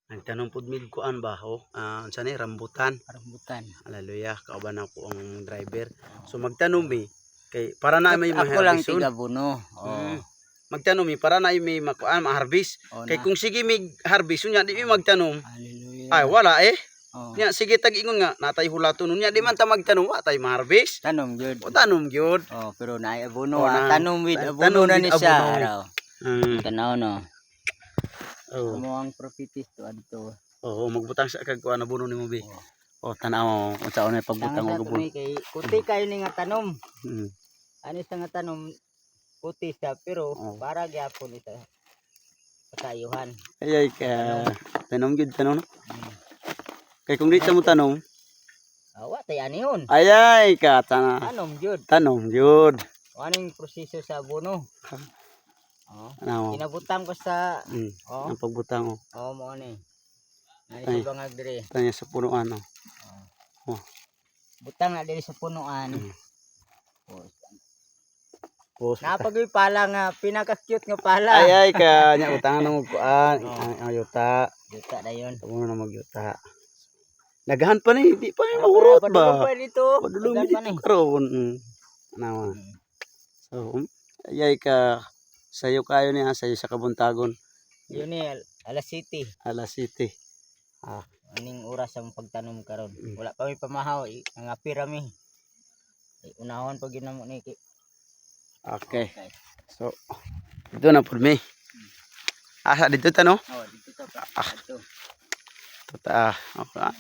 Nagtanong pud mig kuan ba ho? Unsa ni rambutan. Rambutan. Hallelujah, kauban ako ang driver. So magtanong mi kay para na may Ako lang ma-harvest. tiga-buno. Magtanong mi para na may makuan ma-harvest. Kay kung sige mig harvest unya di mi magtanong. Hallelujah. Ay wala eh. Oh. Nya sige tag-ingon nga natay hulaton unya di man ta magtanong wa tay ma-harvest. Tanom gyud. O tanom gyud. Oh, pero naay abono. Oh, na- Tanom with tanom abono na with ni siya. abono. Araw. Tanaw no. Oh. Amo ang prophecies to adto. Oo, magbutang sa kag kuan abono nimo bi. Oh, tanaw unsa unay pagbutang og abono. Kay kuti kayo ni nga tanom. Mm. Ani sa nga tanom kuti siya pero para gyapon ita patayuhan. Ay ka tanom gyud tanom. Kay kung di ta mo tanom, Awa tay anihon. ay ka Tanom gyud. tanom gyud. Aning proseso sa abono. Oh. Ano? Inabutang ko sa Ang pagbutang oh. oh mo ni. Ay Ay. sa bangag dire. Tanya sa punuan oh. Butang na diri sa punuan. Oh. Pos. Napagoy pala nga pinaka-cute nga pala. Ay ka nya utangan na mo kuan. Ang yuta. Yuta dayon. Tumo na magyuta. Nagahan pa ni, di pa ni mahurot ba? Pa dito. Padulong Dagan mi pa ni. dito karon. Ano? So, ayay ka sayo kayo niya sayo sa kabuntagon. Yun ni alas city. Alas City. Aning oras ang pagtanom karon. Wala pa mi pamahaw, ang apira mi. Unahon pag ginamo ni. Okay. So, dito na po mi. Asa dito ta no? Oh, dito ta pa. Dito. Tota,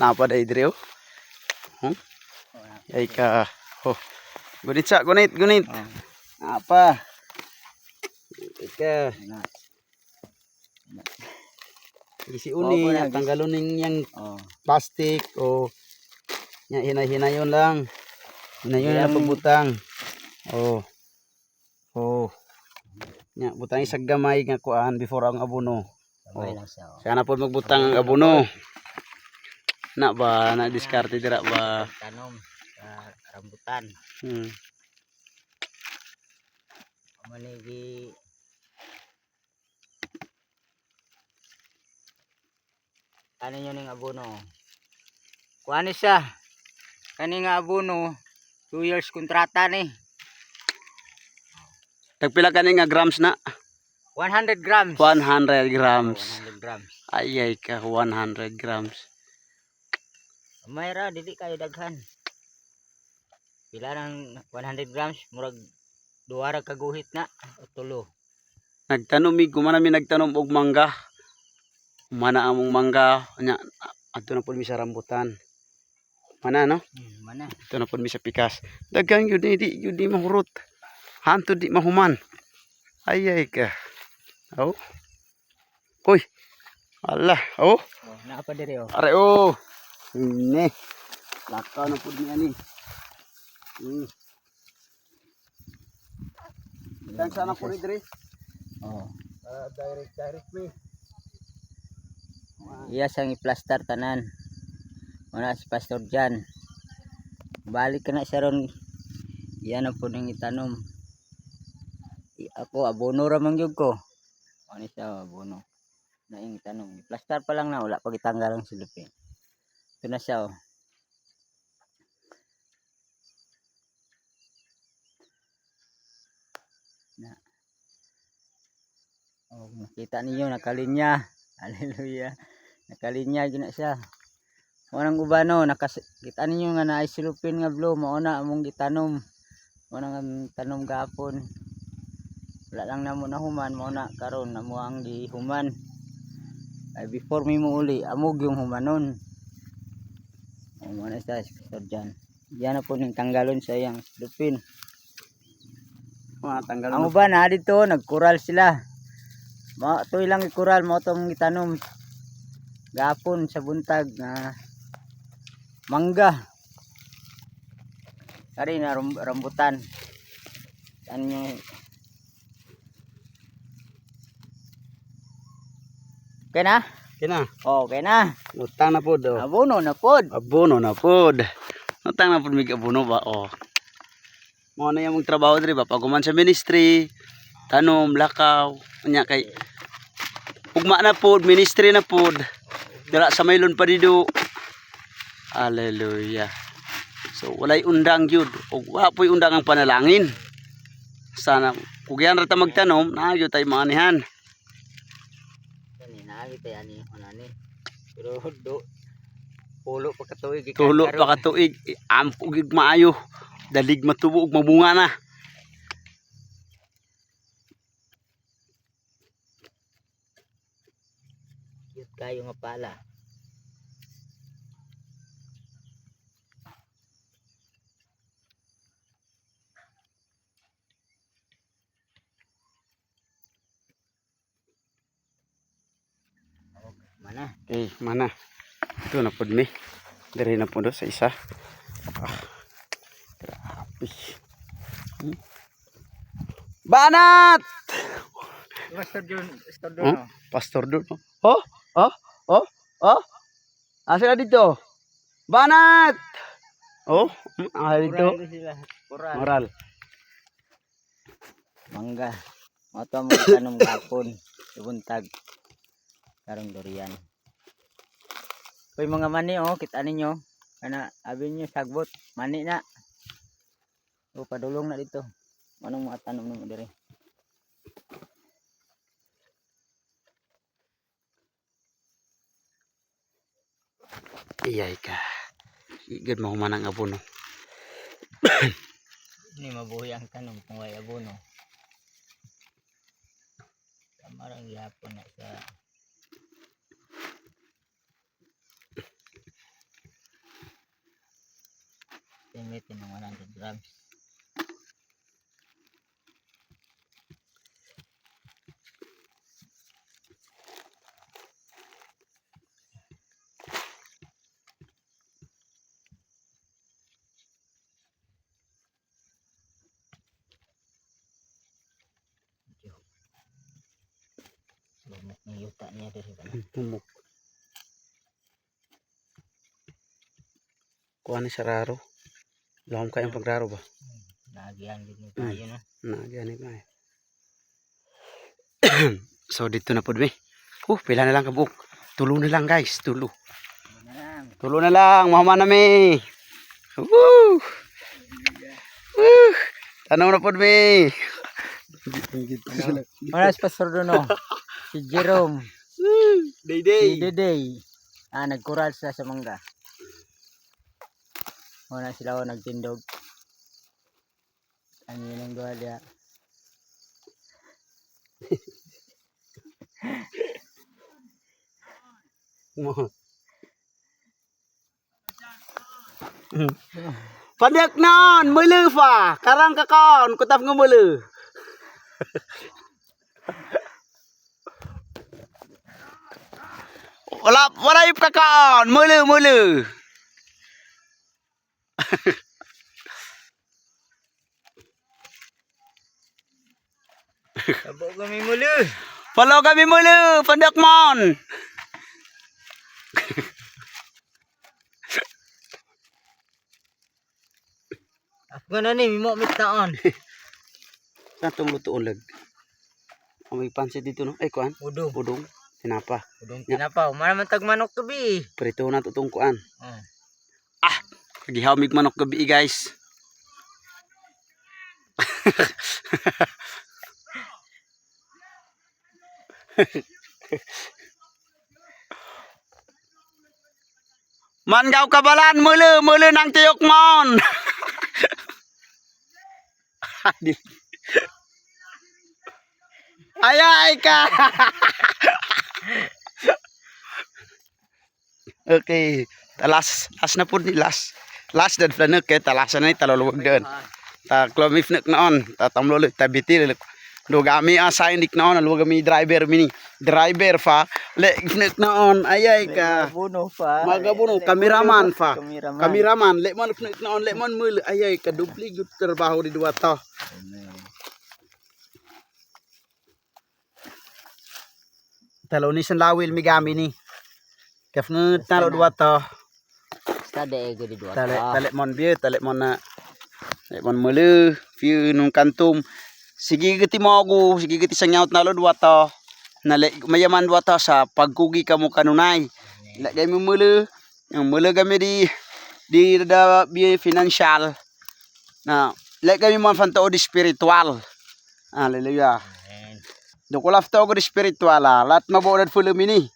napad ay dire oh. Ay ka. Oh. Gunit sa, gunit. Apa? Ika. Isi uni, tanggalon ning yang plastic o nya hinay-hinayon lang. Hinayon lang pagbutang. Oh. Nya butang isag gamay nga kuan before ang abono. Gamay lang siya. Sana po magbutang ang abono. Na ba na diskarte dira ba Tanom sa rambutan. Manigi ano yun yung abono. Kuha siya. Kani nga abono 2 years kontrata ni. Tagpila kani nga grams na? 100 grams. 100 grams. 100 grams. Ay ka 100 grams. Mayra dili kayo daghan. Pila ng 100 grams murag duha ra kaguhit na o tulo. Nagtanom mi gumana mi nagtanom og mangga. Mana among mangga nya adto na pud mi sa rambutan. Mana no? Mana? Adto na pud mi sa pikas. Dagang yun di mahurot. Hanto di mahuman. Ay ka. Oh. Koy. Allah, oh. Oh, naa pa diri oh. Are oh. Ini. Lakaw na pud ni ani. Dan sana pud diri. Oh. Direct me. Iya sang i-plaster tanan. Wala si Pastor Jan. Balik ka na siya ron. Iyan na po nang itanom. Ako abono ra man gyud ko. Ano siya abono. Naing itanom. I-plaster pa lang na wala pag itanggal ang silupin. Ito na siya oh. Oh, nakita niyo nakalinya. Hallelujah. Nakalinya gina siya. Unang ubano nakita ninyo nga naay silupin nga blue mao na among gitanom. Mao na ang tanom gapon. Wala lang namo nahuman mao na karon namo ang gihuman. Ay before mi muuli amog yung humanon. Mao na sa Pastor Jan. Diyan na po ning tanggalon sa iyang silupin. Tanggalon. Ang uban na dito nagkural sila. Mao to ilang ikural mo tong itanom gapon sa buntag na mangga. Kari na rambutan. Ano yung okay na? Okay na. Utang na pod oh. Abono na pod. Abono na pod. Utang na pod mig abono ba oh. Mao na yung trabaho diri ba paguman sa ministry, tanom, lakaw, nya kay ugma na pod, ministry na pod. Dira sa maylon pa dido. Hallelujah. So walay undang gyud ug wa poy undang ang panalangin. Sana kugyan ra ta magtanom, na gyud tay maanihan. Kani naagi tay ani onani. Pero pulo pa katuig gikan Tulo karon. pa ka tuig, ampo gyud maayo. Dalig matubo ug mabunga na. Cute kayo nga pala. Mana? Mana? Ito na pod mi. Diri na po do sa isa. Grabe. Banat! Pastor Oh, pastor doon. Oh, oh, oh, oh. Asa na dito? Banat! Oh, dito. Kural. Moral. Mangga. Moto mo tanom gapon. Ibuntag. Karong durian. Koy mga mani oh, kita ninyo. Kana abi niyo sagbot, mani na. O padulong na dito. Manong mga tanom nimo dire. Iyay ka. Igad mo manang abono. Ni mabuhi ang tanom kung way abono. Kamarang gihapon na sa timitin ng 100 grams. Lumok ng yuta niya diri ba? Tumok. Kuha ni sararo. Lahom kayong pagraro ba? Nagian gid ni tayo no. Gani ba eh. So dito na pod mi. Pila na lang kabuk. Tulo na lang guys, tulo. Tulo na lang, mahuman na mi. Woo! Woo! Tanong na pod mi. Maras pastor dono. Si Jerome, Day si Dede. Nagkural sila sa mangga. Wala sila nagtindog. Ano yun ang gawa diya? Pandak non, mulu fa. Karang kakon, kutap nga mulu. Wala yung kakon, mulu. Abo kami muli. Follow kami mulu, pandak mon. Ako na ni, mimo mitaon. Natong luto ulag. May pansit dito no? Ay kuan, Udong. udong, tinapa. Udong tinapaw. Manaman tag manok gabi. Prito na to tong kuan. Oh. Kagihaw mig manok gabi guys. Mangaw kabalan, mulu nang tiyok mon. Ayay ka. Okay, last na po ni last dan flanek kay talasan na taluluwag doon. Ta klomif nek naon, ta tamlolo ta bitil. Do gami assign dik naon, luwag mi driver fa. Le nek naon, ayay ka. Magabuno pa. Magabuno, kameraman fa. Kameraman. Kameraman, le man nek naon, le man mul, ayay ka dupli gud trabaho di dua to. Talonisan lawil mi gami ni. Kaf ngut talo dua to. Tade ego di dua. Tale mon bieu, tale mon na. Le mon mulu, view nung kantum. Sige giti mo ako, sige giti sa nyaut nalo dua to. Nale mayaman dua to sa pagkugi ka mo kanunay. Lagi kami mula kami di da financial. Na lagi kami man fantao di spiritual. Hallelujah. Amen. Do ko lafta ko di spiritual lat mabuod full mini.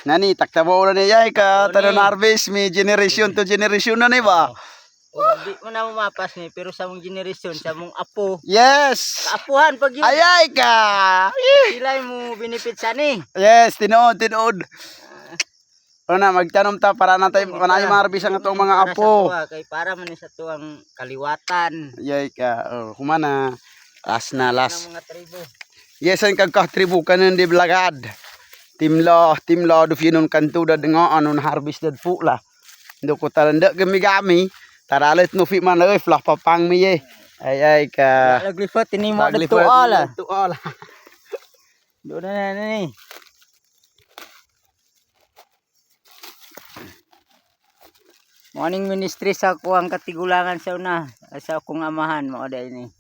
Nani taktabaw na niya ka tanan harvest mi generation to generation na ni ba? Di mo na mapas ni pero sa mong generation sa mong apo. Yes. Kaapuhan pag yun. Ayay ka. Sila mo benefit sa ni. Yes, tinuod. O na magtanom ta para natay manay marbis ang atong mga apo. Kay para man ni sa tuang kaliwatan. Ayay ka. Oh, humana. Last na last. Ng mga tribo. Yes, ang kagkatribu kanan di blagad. Timla do finon kanto da nga anon harvest dad pula. Do ko talanda gami taralet no fi man euy flah papang mi ye. Ayay ka. Laglifat ini mo datuala. Tuala. Do na ni. Morning ministry sa kuang katigulangan sa una sa akong amahan mo day ni.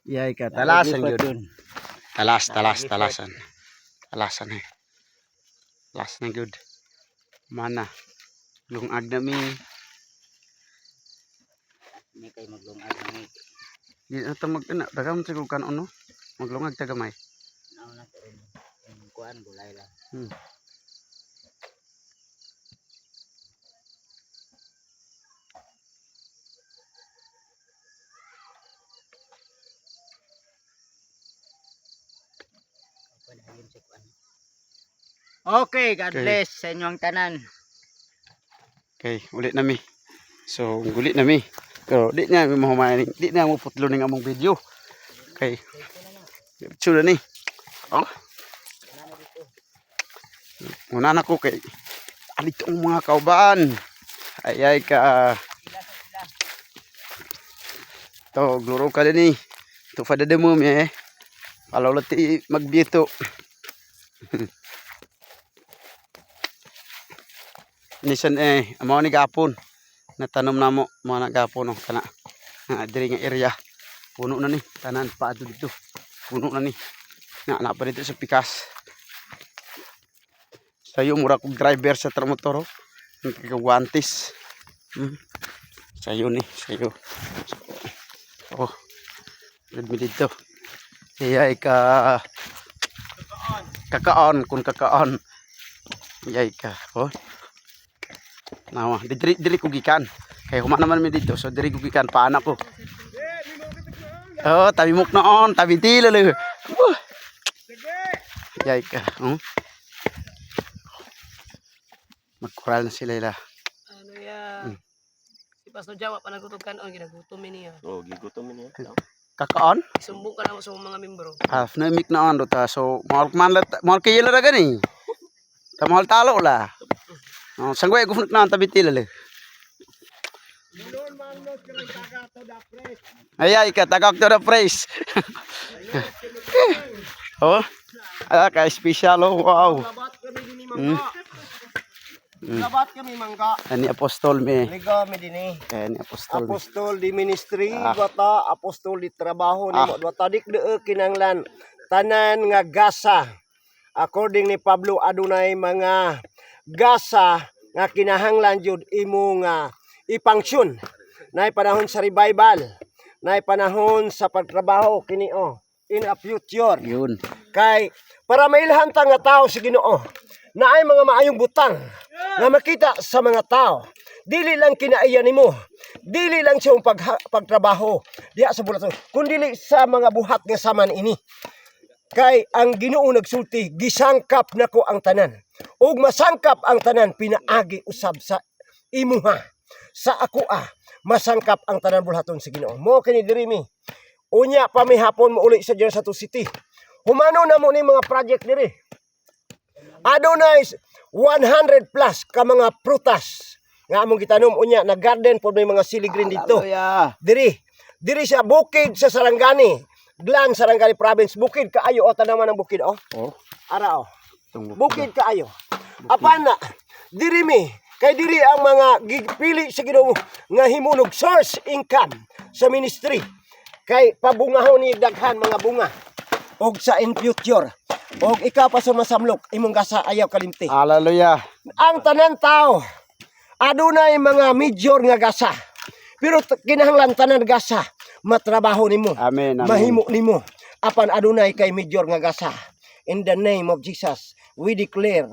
Ayay ka. Talasan Laglifat gyud. dun. Talasan. Talasan eh. Talas na good. Mana. Lungag na mi. Ni kay maglungag ni. Di na ta mag-ina. Dagam siguro kan ano. Maglungag ta gamay. Naon na to. Kuan gulay lang. Okay, God Okay. bless sa inyong tanan. Okay, ulit na mi. So, gulit na mi. Pero di na mi mahumayan. Di na mo putlo ng among video. Okay. Tsura ni. Oh. Muna na ko kay alito ang mga kauban. Ayay ka. To, gloro ka din eh. To fada demo mi eh. Palaw lati magbito. Nisan amo ni gapon. Natanom namo mga gapon no kana. Diri nga area. Puno na ni tanan pa dito. Puno na ni. Na pa dito sa pikas. Sayo mura kog driver sa motor. Kagwantis. Sayo ni, sayo. Oh. Redmi dito. Iyay ka kakaon kun kakaon. Iyay ka. Oh. Nawa, diri ko gikan. Kay huma naman mi dito, so diri ko gikan paana ko. Oh, tabi muk noon, tabi tilo le. Yay ka, magkural na sila ila. Ano ya? Si Pastor Jawa pa nagutom kanon ginagutom niya. Oh, gigutom niya. Kakaon? Isumbong ka na mo sa mga membro. Half na mik noon do ta. So, mahal kayo la gani. Ta mahal talo la. Oh, sanggoy ko na tabi tilo le. Ayay ka, tagak to the praise. Oh, ka special oh, wow. Labat kami dini mangga. Labat kami mangga. Ani apostol me. Liga mi dini. Ani apostol. Apostol di ministry, bata apostol di trabaho nimo bata dik deuk kinanglan tanan nga gasa. According ni Pablo adunay mga gasa nga kinahanglan jud imo nga ipangsyon. Nay panahon sa revival, nay panahon sa pagtrabaho kini in a future. Yun. Kay para mailhan ta nga tao sa Ginoo na ay mga maayong butang nga makita sa mga tao. Dili lang kinaiya nimo, dili lang siyang pagtrabaho diha sa bulat, kundi sa mga buhat nga saman ini. Kay ang Ginoo nagsulti, gisangkap nako ang tanan. Ug masangkap ang tanan pinaagi usab sa imuha. Sa ako masangkap ang tanan bulhaton sa Ginoo. Mo kini diri mi. Unya pa mi hapon mo uli sa Diyan sa city. Humano na mo ni mga project diri. Adunay 100 plus ka mga prutas nga among gitanom unya na garden pod may mga sili green dito. Diri sa bukid sa Sarangani. Glan Sarangani province, bukid kaayo o tanaman ng bukid Oh. Ara bukid kaayo. Apan na diri mi kay diri ang mga gipili sa Ginoo nga himunog source income sa ministry. Kay pabungahon ni daghan mga bunga. og sa in future. Og ikaw pa sumasamlok, imong gasa ayaw kalimti. Hallelujah. Ang tanan tao, adunay mga major nga gasa. Pero kinahanglan tanan gasa, matrabaho nimo. Amen. Amen. Mahimo nimo apan adunay kay major nga gasa. In the name of Jesus, we declare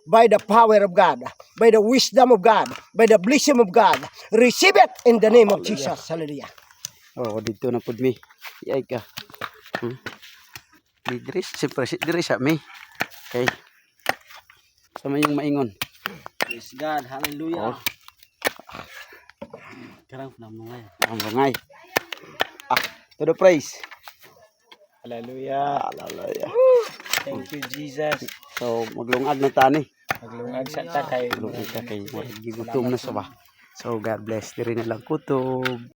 by the power of God, by the wisdom of God, by the blessing of God, receive it in the name of Jesus. Hallelujah. Oh, dito na pud mi. Iyay ka. Diri siyempre diri sa mi. Okay. Sama yung maingon. Praise God. Hallelujah. Oh. Karang namay. Ang bangay. To the praise. Hallelujah. Hallelujah. Thank you, Jesus. So maglungag na tani. Maglungag sa ta kay Maglungag ka kay gigutom na sa ba. So God bless. Diri na lang kutob.